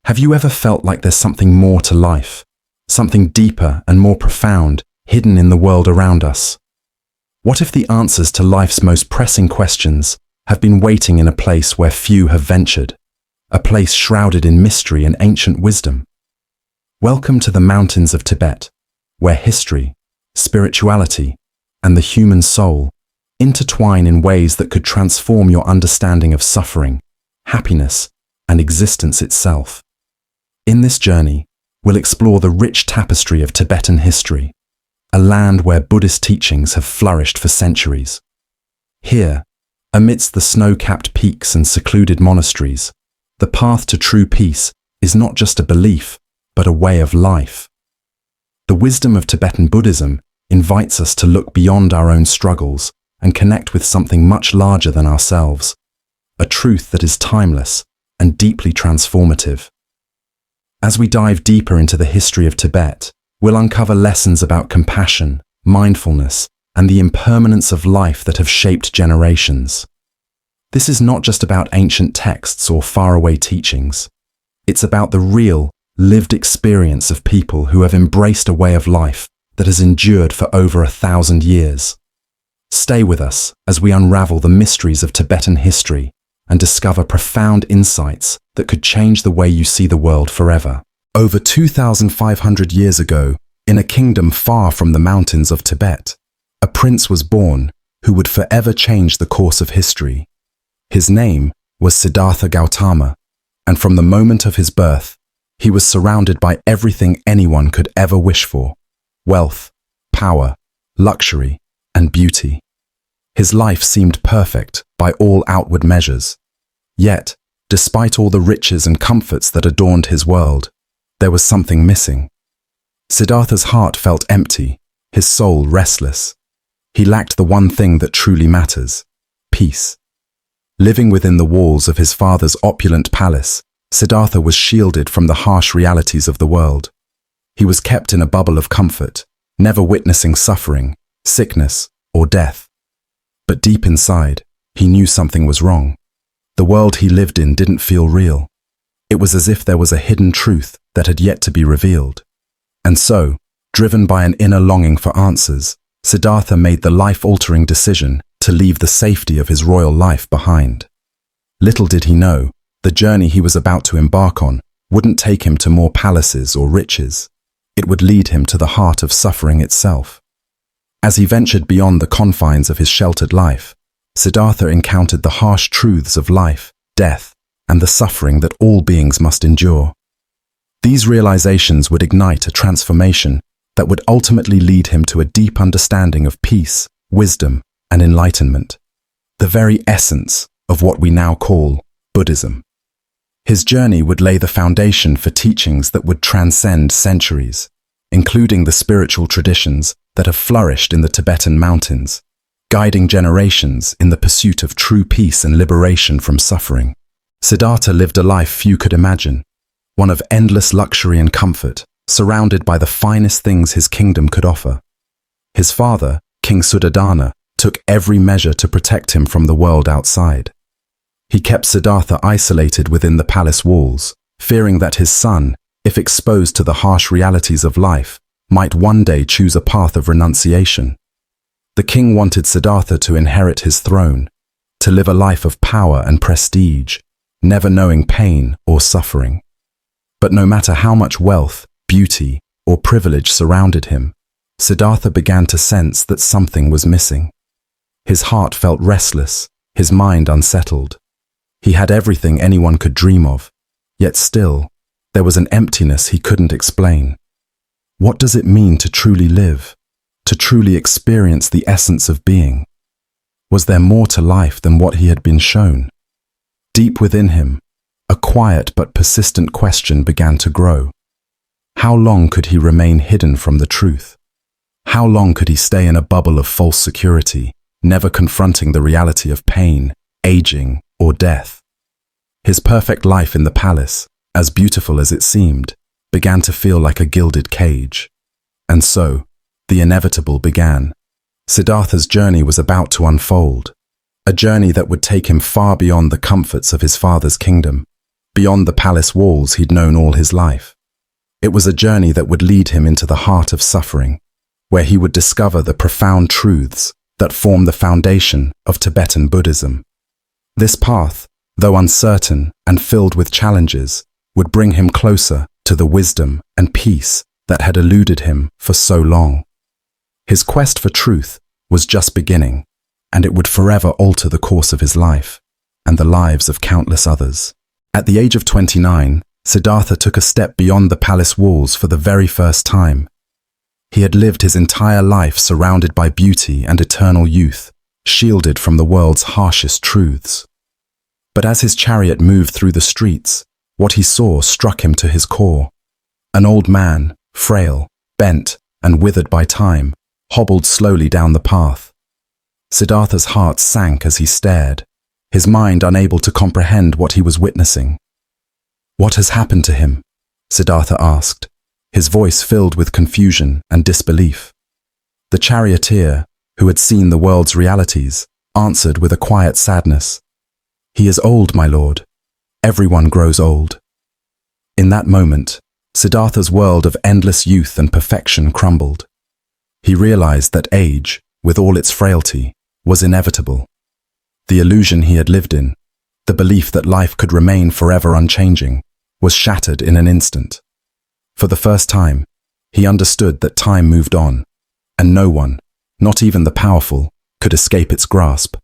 Have you ever felt like there's something more to life, something deeper and more profound hidden in the world around us? What if the answers to life's most pressing questions have been waiting in a place where few have ventured, a place shrouded in mystery and ancient wisdom? Welcome to the mountains of Tibet, where history, spirituality, and the human soul intertwine in ways that could transform your understanding of suffering, happiness, and existence itself. In this journey, we'll explore the rich tapestry of Tibetan history, a land where Buddhist teachings have flourished for centuries. Here, amidst the snow-capped peaks and secluded monasteries, the path to true peace is not just a belief, but a way of life. The wisdom of Tibetan Buddhism invites us to look beyond our own struggles and connect with something much larger than ourselves, a truth that is timeless and deeply transformative. As we dive deeper into the history of Tibet, we'll uncover lessons about compassion, mindfulness, and the impermanence of life that have shaped generations. This is not just about ancient texts or faraway teachings. It's about the real, lived experience of people who have embraced a way of life that has endured for over 1,000 years. Stay with us as we unravel the mysteries of Tibetan history and discover profound insights that could change the way you see the world forever. Over 2,500 years ago, in a kingdom far from the mountains of Tibet, a prince was born who would forever change the course of history. His name was Siddhartha Gautama, and from the moment of his birth, he was surrounded by everything anyone could ever wish for: wealth, power, luxury, and beauty. His life seemed perfect by all outward measures. Yet, despite all the riches and comforts that adorned his world, there was something missing. Siddhartha's heart felt empty, his soul restless. He lacked the one thing that truly matters: peace. Living within the walls of his father's opulent palace, Siddhartha was shielded from the harsh realities of the world. He was kept in a bubble of comfort, never witnessing suffering, sickness, or death. But deep inside, he knew something was wrong. The world he lived in didn't feel real. It was as if there was a hidden truth that had yet to be revealed. And so, driven by an inner longing for answers, Siddhartha made the life-altering decision to leave the safety of his royal life behind. Little did he know, the journey he was about to embark on wouldn't take him to more palaces or riches. It would lead him to the heart of suffering itself. As he ventured beyond the confines of his sheltered life, Siddhartha encountered the harsh truths of life, death, and the suffering that all beings must endure. These realizations would ignite a transformation that would ultimately lead him to a deep understanding of peace, wisdom, and enlightenment, the very essence of what we now call Buddhism. His journey would lay the foundation for teachings that would transcend centuries, including the spiritual traditions that have flourished in the Tibetan mountains, guiding generations in the pursuit of true peace and liberation from suffering. Siddhartha lived a life few could imagine, one of endless luxury and comfort, surrounded by the finest things his kingdom could offer. His father, King Suddhodana, took every measure to protect him from the world outside. He kept Siddhartha isolated within the palace walls, fearing that his son, if exposed to the harsh realities of life, might one day choose a path of renunciation. The king wanted Siddhartha to inherit his throne, to live a life of power and prestige, never knowing pain or suffering. But no matter how much wealth, beauty, or privilege surrounded him, Siddhartha began to sense that something was missing. His heart felt restless, his mind unsettled. He had everything anyone could dream of, yet still, there was an emptiness he couldn't explain. What does it mean to truly live, to truly experience the essence of being? Was there more to life than what he had been shown? Deep within him, a quiet but persistent question began to grow. How long could he remain hidden from the truth? How long could he stay in a bubble of false security, never confronting the reality of pain, aging, or death? His perfect life in the palace, as beautiful as it seemed, began to feel like a gilded cage. And so, the inevitable began. Siddhartha's journey was about to unfold, a journey that would take him far beyond the comforts of his father's kingdom, beyond the palace walls he'd known all his life. It was a journey that would lead him into the heart of suffering, where he would discover the profound truths that form the foundation of Tibetan Buddhism. This path, though uncertain and filled with challenges, would bring him closer to the wisdom and peace that had eluded him for so long. His quest for truth was just beginning, and it would forever alter the course of his life and the lives of countless others. At the age of 29, Siddhartha took a step beyond the palace walls for the very first time. He had lived his entire life surrounded by beauty and eternal youth, shielded from the world's harshest truths. But as his chariot moved through the streets, what he saw struck him to his core. An old man, frail, bent, and withered by time, hobbled slowly down the path. Siddhartha's heart sank as he stared, his mind unable to comprehend what he was witnessing. "What has happened to him?" Siddhartha asked, his voice filled with confusion and disbelief. The charioteer, who had seen the world's realities, answered with a quiet sadness, "He is old, my lord. Everyone grows old." In that moment, Siddhartha's world of endless youth and perfection crumbled. He realized that age, with all its frailty, was inevitable. The illusion he had lived in, the belief that life could remain forever unchanging, was shattered in an instant. For the first time, he understood that time moved on, and no one, not even the powerful, could escape its grasp.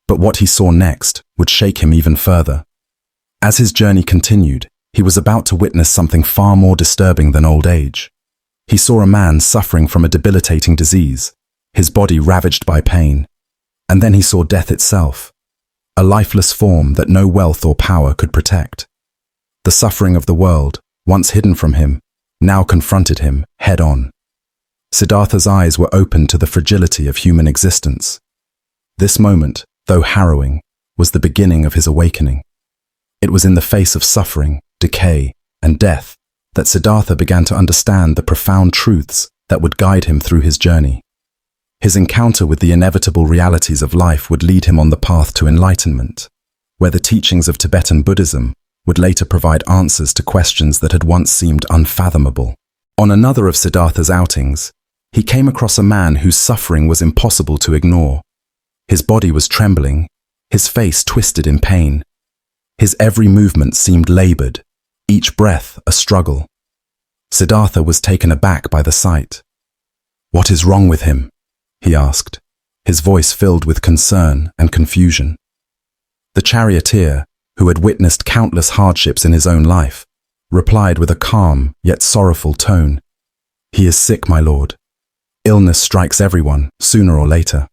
But what he saw next would shake him even further. As his journey continued, he was about to witness something far more disturbing than old age. He saw a man suffering from a debilitating disease, his body ravaged by pain. And then he saw death itself, a lifeless form that no wealth or power could protect. The suffering of the world, once hidden from him, now confronted him head-on. Siddhartha's eyes were opened to the fragility of human existence. This moment, though harrowing, was the beginning of his awakening. It was in the face of suffering, decay, and death that Siddhartha began to understand the profound truths that would guide him through his journey. His encounter with the inevitable realities of life would lead him on the path to enlightenment, where the teachings of Tibetan Buddhism would later provide answers to questions that had once seemed unfathomable. On another of Siddhartha's outings, he came across a man whose suffering was impossible to ignore. His body was trembling, his face twisted in pain. His every movement seemed labored, each breath a struggle. Siddhartha was taken aback by the sight. "What is wrong with him?" he asked, his voice filled with concern and confusion. The charioteer, who had witnessed countless hardships in his own life, replied with a calm yet sorrowful tone, "He is sick, my lord. Illness strikes everyone, sooner or later."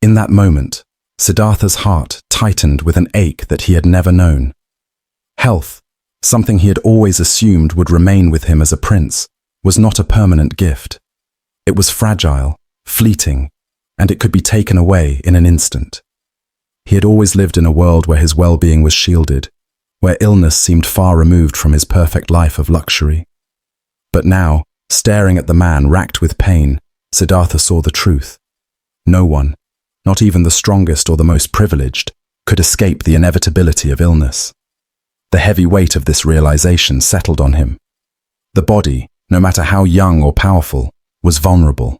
In that moment, Siddhartha's heart tightened with an ache that he had never known. Health, something he had always assumed would remain with him as a prince, was not a permanent gift. It was fragile, fleeting, and it could be taken away in an instant. He had always lived in a world where his well-being was shielded, where illness seemed far removed from his perfect life of luxury. But now, staring at the man racked with pain, Siddhartha saw the truth. No one, not even the strongest or the most privileged, could escape the inevitability of illness. The heavy weight of this realization settled on him. The body, no matter how young or powerful, was vulnerable.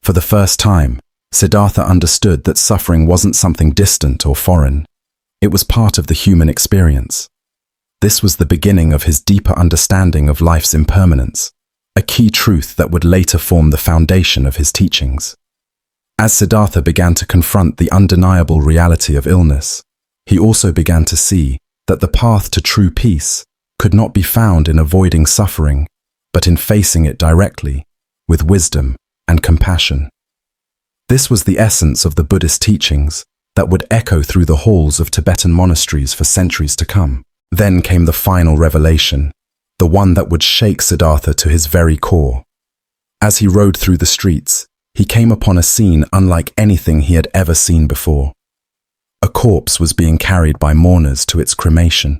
For the first time, Siddhartha understood that suffering wasn't something distant or foreign. It was part of the human experience. This was the beginning of his deeper understanding of life's impermanence, a key truth that would later form the foundation of his teachings. As Siddhartha began to confront the undeniable reality of illness, he also began to see that the path to true peace could not be found in avoiding suffering, but in facing it directly, with wisdom and compassion. This was the essence of the Buddhist teachings that would echo through the halls of Tibetan monasteries for centuries to come. Then came the final revelation, the one that would shake Siddhartha to his very core. As he rode through the streets, he came upon a scene unlike anything he had ever seen before. A corpse was being carried by mourners to its cremation.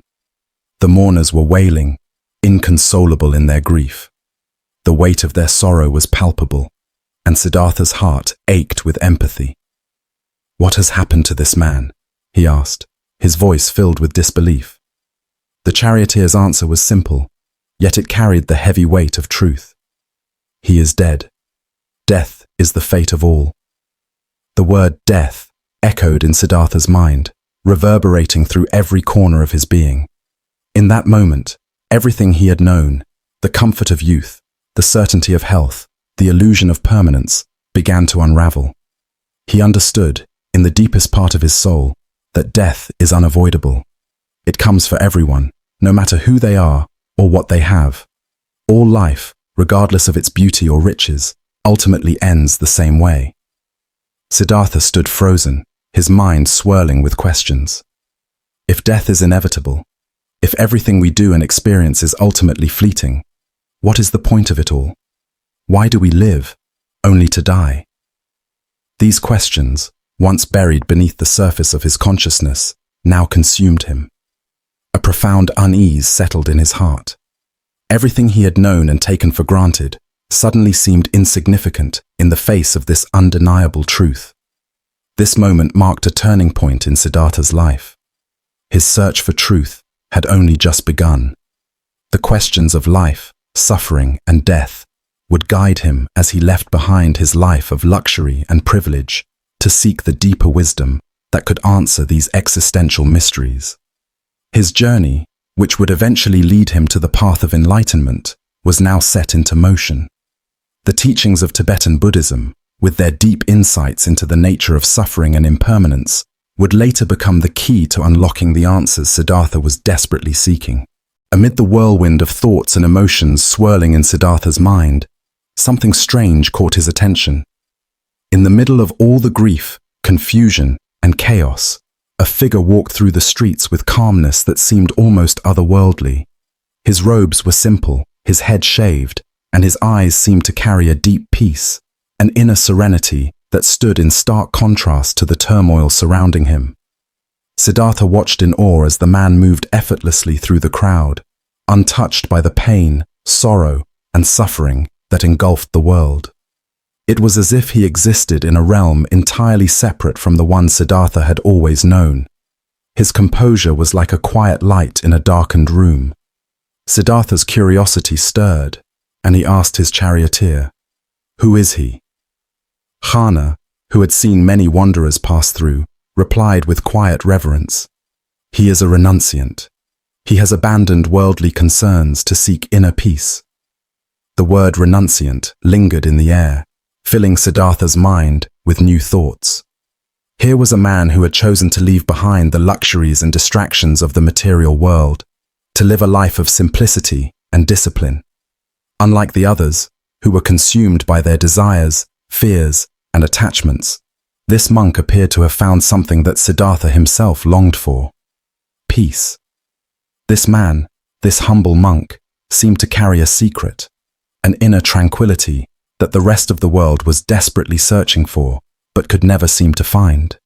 The mourners were wailing, inconsolable in their grief. The weight of their sorrow was palpable, and Siddhartha's heart ached with empathy. "What has happened to this man?" he asked, his voice filled with disbelief. The charioteer's answer was simple, yet it carried the heavy weight of truth. He is dead. Death is the fate of all. The word death echoed in Siddhartha's mind, reverberating through every corner of his being. In that moment, everything he had known, the comfort of youth, the certainty of health, the illusion of permanence, began to unravel. He understood, in the deepest part of his soul, that death is unavoidable. It comes for everyone, no matter who they are or what they have. All life, regardless of its beauty or riches, ultimately ends the same way. Siddhartha stood frozen, his mind swirling with questions. If death is inevitable, if everything we do and experience is ultimately fleeting, what is the point of it all? Why do we live, only to die? These questions, once buried beneath the surface of his consciousness, now consumed him. A profound unease settled in his heart. Everything he had known and taken for granted suddenly seemed insignificant in the face of this undeniable truth. This moment marked a turning point in Siddhartha's life. His search for truth had only just begun. The questions of life, suffering, and death would guide him as he left behind his life of luxury and privilege to seek the deeper wisdom that could answer these existential mysteries. His journey, which would eventually lead him to the path of enlightenment, was now set into motion. The teachings of Tibetan Buddhism, with their deep insights into the nature of suffering and impermanence, would later become the key to unlocking the answers Siddhartha was desperately seeking. Amid the whirlwind of thoughts and emotions swirling in Siddhartha's mind, something strange caught his attention. In the middle of all the grief, confusion, and chaos, a figure walked through the streets with calmness that seemed almost otherworldly. His robes were simple, his head shaved, and his eyes seemed to carry a deep peace, an inner serenity that stood in stark contrast to the turmoil surrounding him. Siddhartha watched in awe as the man moved effortlessly through the crowd, untouched by the pain, sorrow, and suffering that engulfed the world. It was as if he existed in a realm entirely separate from the one Siddhartha had always known. His composure was like a quiet light in a darkened room. Siddhartha's curiosity stirred, and he asked his charioteer, "Who is he?" Khana, who had seen many wanderers pass through, replied with quiet reverence, "He is a renunciant. He has abandoned worldly concerns to seek inner peace." The word renunciant lingered in the air, filling Siddhartha's mind with new thoughts. Here was a man who had chosen to leave behind the luxuries and distractions of the material world, to live a life of simplicity and discipline. Unlike the others, who were consumed by their desires, fears, and attachments, this monk appeared to have found something that Siddhartha himself longed for: peace. This man, this humble monk, seemed to carry a secret, an inner tranquility that the rest of the world was desperately searching for, but could never seem to find.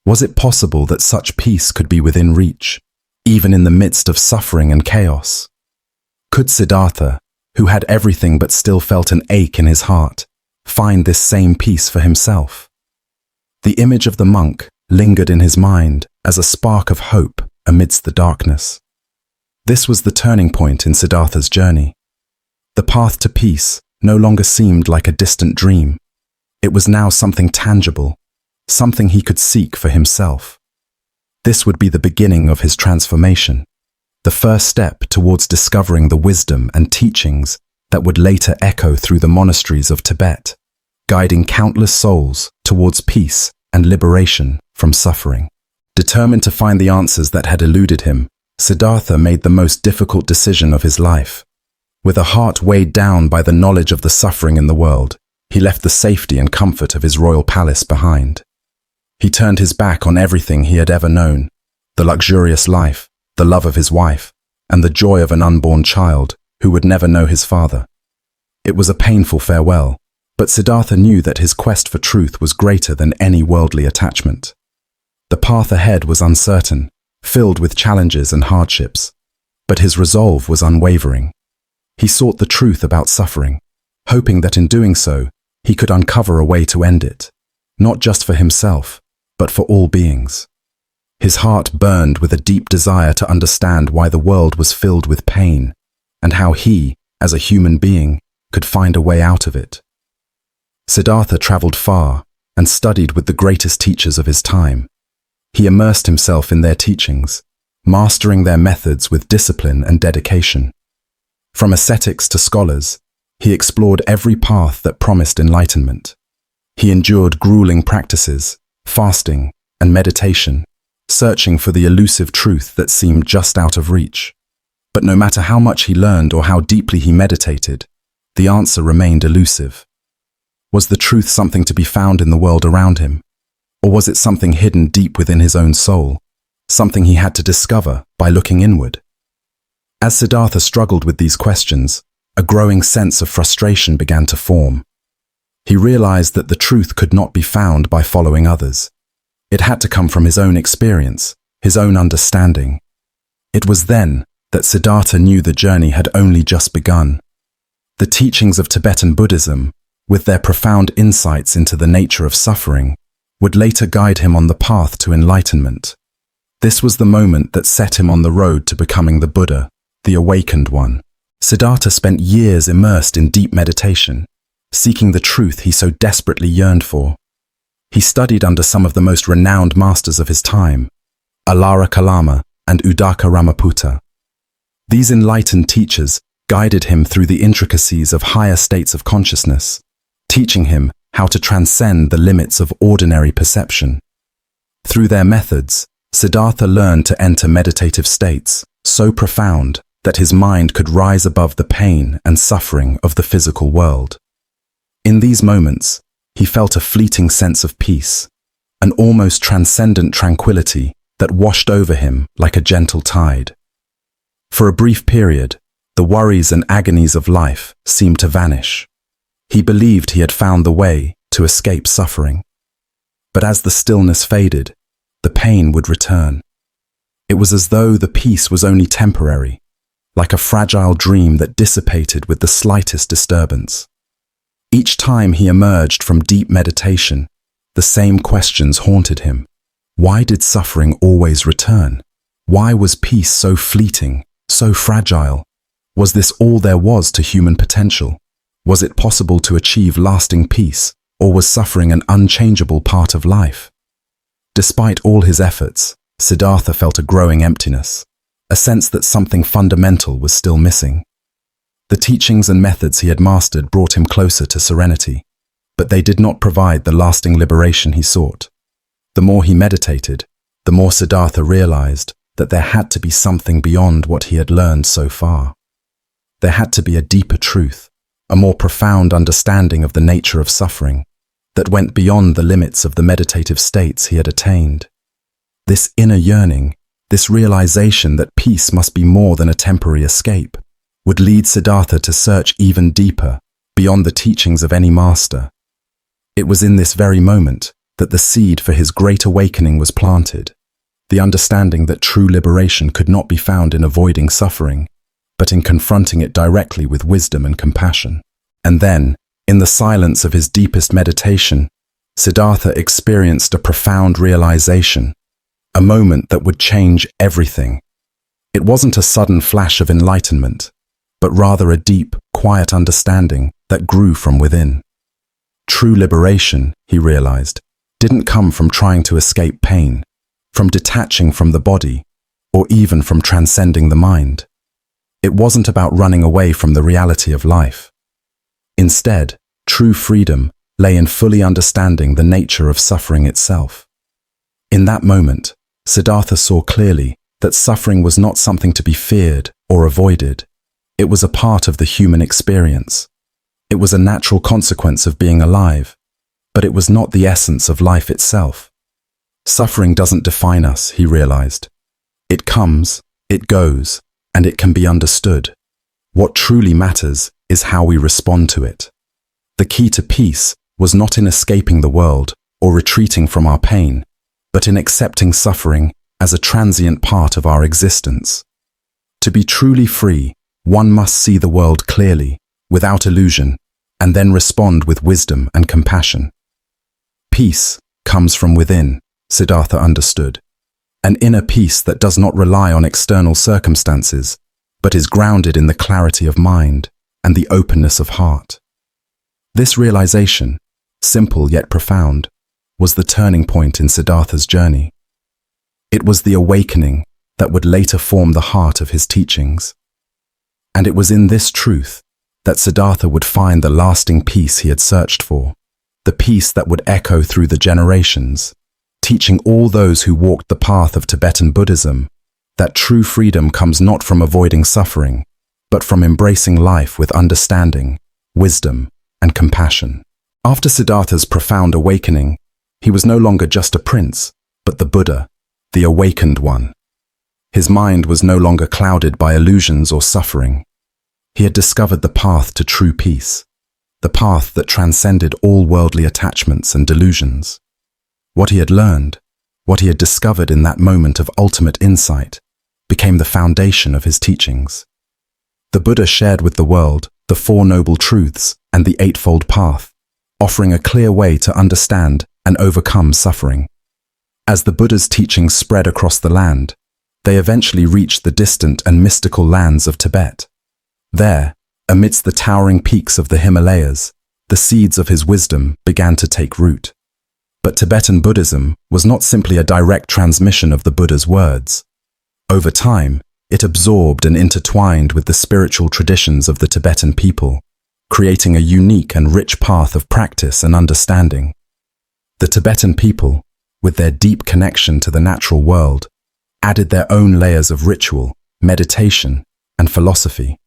Was it possible that such peace could be within reach, even in the midst of suffering and chaos? Could Siddhartha, who had everything but still felt an ache in his heart, find this same peace for himself? The image of the monk lingered in his mind as a spark of hope amidst the darkness. This was the turning point in Siddhartha's journey. The path to peace no longer seemed like a distant dream. It was now something tangible, something he could seek for himself. This would be the beginning of his transformation, the first step towards discovering the wisdom and teachings that would later echo through the monasteries of Tibet, guiding countless souls towards peace and liberation from suffering. Determined to find the answers that had eluded him, Siddhartha made the most difficult decision of his life. With a heart weighed down by the knowledge of the suffering in the world, he left the safety and comfort of his royal palace behind. He turned his back on everything he had ever known, the luxurious life, the love of his wife, and the joy of an unborn child who would never know his father. It was a painful farewell, but Siddhartha knew that his quest for truth was greater than any worldly attachment. The path ahead was uncertain, filled with challenges and hardships, but his resolve was unwavering. He sought the truth about suffering, hoping that in doing so, he could uncover a way to end it, not just for himself, but for all beings. His heart burned with a deep desire to understand why the world was filled with pain, and how he, as a human being, could find a way out of it. Siddhartha traveled far and studied with the greatest teachers of his time. He immersed himself in their teachings, mastering their methods with discipline and dedication. From ascetics to scholars, he explored every path that promised enlightenment. He endured grueling practices, fasting, and meditation, searching for the elusive truth that seemed just out of reach. But no matter how much he learned or how deeply he meditated, the answer remained elusive. Was the truth something to be found in the world around him? Or was it something hidden deep within his own soul, something he had to discover by looking inward? As Siddhartha struggled with these questions, a growing sense of frustration began to form. He realized that the truth could not be found by following others. It had to come from his own experience, his own understanding. It was then that Siddhartha knew the journey had only just begun. The teachings of Tibetan Buddhism, with their profound insights into the nature of suffering, would later guide him on the path to enlightenment. This was the moment that set him on the road to becoming the Buddha, the awakened one. Siddhartha spent years immersed in deep meditation, seeking the truth he so desperately yearned for. He studied under some of the most renowned masters of his time, Alara Kalama and Udaka Ramaputta. These enlightened teachers guided him through the intricacies of higher states of consciousness, teaching him how to transcend the limits of ordinary perception. Through their methods, Siddhartha learned to enter meditative states so profound that his mind could rise above the pain and suffering of the physical world. In these moments, he felt a fleeting sense of peace, an almost transcendent tranquility that washed over him like a gentle tide. For a brief period, the worries and agonies of life seemed to vanish. He believed he had found the way to escape suffering. But as the stillness faded, the pain would return. It was as though the peace was only temporary, like a fragile dream that dissipated with the slightest disturbance. Each time he emerged from deep meditation, the same questions haunted him. Why did suffering always return? Why was peace so fleeting, so fragile? Was this all there was to human potential? Was it possible to achieve lasting peace, or was suffering an unchangeable part of life? Despite all his efforts, Siddhartha felt a growing emptiness, a sense that something fundamental was still missing. The teachings and methods he had mastered brought him closer to serenity, but they did not provide the lasting liberation he sought. The more he meditated, the more Siddhartha realized that there had to be something beyond what he had learned so far. There had to be a deeper truth, a more profound understanding of the nature of suffering that went beyond the limits of the meditative states he had attained. This inner yearning, this realization that peace must be more than a temporary escape, would lead Siddhartha to search even deeper, beyond the teachings of any master. It was in this very moment that the seed for his great awakening was planted, the understanding that true liberation could not be found in avoiding suffering, but in confronting it directly with wisdom and compassion. And then, in the silence of his deepest meditation, Siddhartha experienced a profound realization, a moment that would change everything. It wasn't a sudden flash of enlightenment, but rather a deep, quiet understanding that grew from within. True liberation, he realized, didn't come from trying to escape pain, from detaching from the body, or even from transcending the mind. It wasn't about running away from the reality of life. Instead, true freedom lay in fully understanding the nature of suffering itself. In that moment, Siddhartha saw clearly that suffering was not something to be feared or avoided. It was a part of the human experience. It was a natural consequence of being alive, but it was not the essence of life itself. Suffering doesn't define us, he realized. It comes, it goes, and it can be understood. What truly matters is how we respond to it. The key to peace was not in escaping the world or retreating from our pain, but in accepting suffering as a transient part of our existence. To be truly free, one must see the world clearly, without illusion, and then respond with wisdom and compassion. Peace comes from within, Siddhartha understood, an inner peace that does not rely on external circumstances, but is grounded in the clarity of mind and the openness of heart. This realization, simple yet profound, was the turning point in Siddhartha's journey. It was the awakening that would later form the heart of his teachings. And it was in this truth that Siddhartha would find the lasting peace he had searched for, the peace that would echo through the generations, teaching all those who walked the path of Tibetan Buddhism that true freedom comes not from avoiding suffering, but from embracing life with understanding, wisdom, and compassion. After Siddhartha's profound awakening, he was no longer just a prince, but the Buddha, the awakened one. His mind was no longer clouded by illusions or suffering. He had discovered the path to true peace, the path that transcended all worldly attachments and delusions. What he had learned, what he had discovered in that moment of ultimate insight, became the foundation of his teachings. The Buddha shared with the world the Four Noble Truths and the Eightfold Path, offering a clear way to understand and overcome suffering. As the Buddha's teachings spread across the land, they eventually reached the distant and mystical lands of Tibet. There, amidst the towering peaks of the Himalayas, the seeds of his wisdom began to take root. But Tibetan Buddhism was not simply a direct transmission of the Buddha's words. Over time, it absorbed and intertwined with the spiritual traditions of the Tibetan people, creating a unique and rich path of practice and understanding. The Tibetan people, with their deep connection to the natural world, added their own layers of ritual, meditation, and philosophy.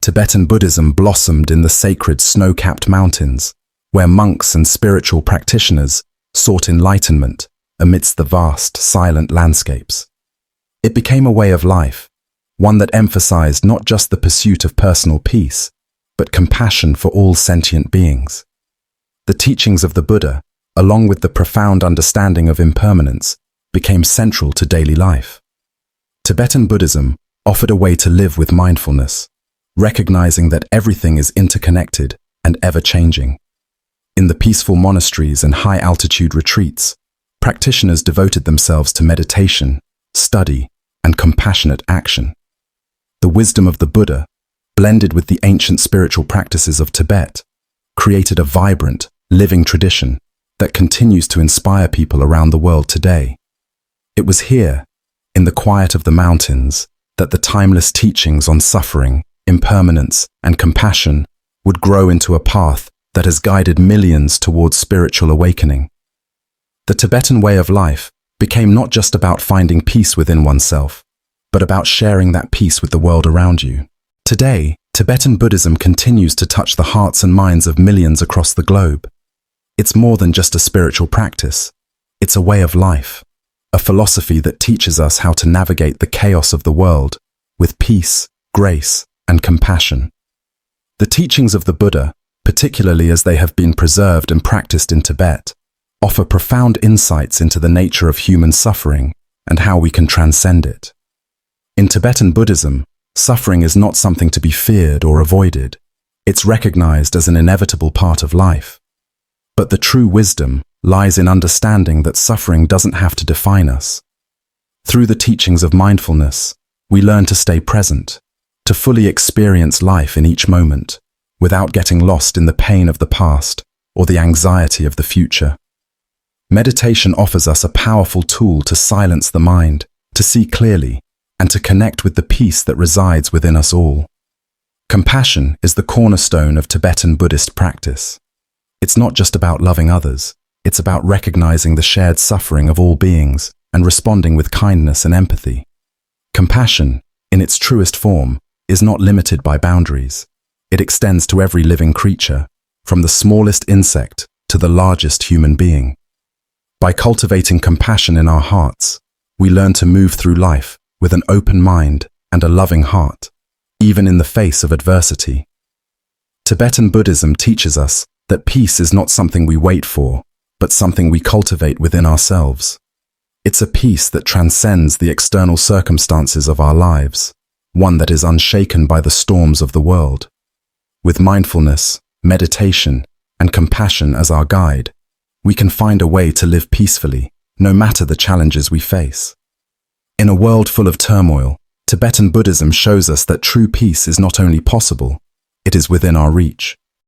Tibetan Buddhism blossomed in the sacred snow-capped mountains, where monks and spiritual practitioners sought enlightenment amidst the vast, silent landscapes. It became a way of life, one that emphasized not just the pursuit of personal peace, but compassion for all sentient beings. The teachings of the Buddha, along with the profound understanding of impermanence, became central to daily life. Tibetan Buddhism offered a way to live with mindfulness, recognizing that everything is interconnected and ever-changing. In the peaceful monasteries and high-altitude retreats, practitioners devoted themselves to meditation, study, and compassionate action. The wisdom of the Buddha, blended with the ancient spiritual practices of Tibet, created a vibrant, living tradition that continues to inspire people around the world today. It was here, in the quiet of the mountains, that the timeless teachings on suffering, impermanence, and compassion would grow into a path that has guided millions towards spiritual awakening. The Tibetan way of life became not just about finding peace within oneself, but about sharing that peace with the world around you. Today, Tibetan Buddhism continues to touch the hearts and minds of millions across the globe. It's more than just a spiritual practice. It's a way of life, a philosophy that teaches us how to navigate the chaos of the world with peace, grace, and compassion. The teachings of the Buddha, particularly as they have been preserved and practiced in Tibet, offer profound insights into the nature of human suffering and how we can transcend it. In Tibetan Buddhism, suffering is not something to be feared or avoided. It's recognized as an inevitable part of life. But the true wisdom lies in understanding that suffering doesn't have to define us. Through the teachings of mindfulness, we learn to stay present, to fully experience life in each moment, without getting lost in the pain of the past or the anxiety of the future. Meditation offers us a powerful tool to silence the mind, to see clearly, and to connect with the peace that resides within us all. Compassion is the cornerstone of Tibetan Buddhist practice. It's not just about loving others, it's about recognizing the shared suffering of all beings and responding with kindness and empathy. Compassion, in its truest form, is not limited by boundaries. It extends to every living creature, from the smallest insect to the largest human being. By cultivating compassion in our hearts, we learn to move through life with an open mind and a loving heart, even in the face of adversity. Tibetan Buddhism teaches us that peace is not something we wait for, but something we cultivate within ourselves. It's a peace that transcends the external circumstances of our lives, one that is unshaken by the storms of the world. With mindfulness, meditation, and compassion as our guide, we can find a way to live peacefully, no matter the challenges we face. In a world full of turmoil, Tibetan Buddhism shows us that true peace is not only possible, it is within our reach.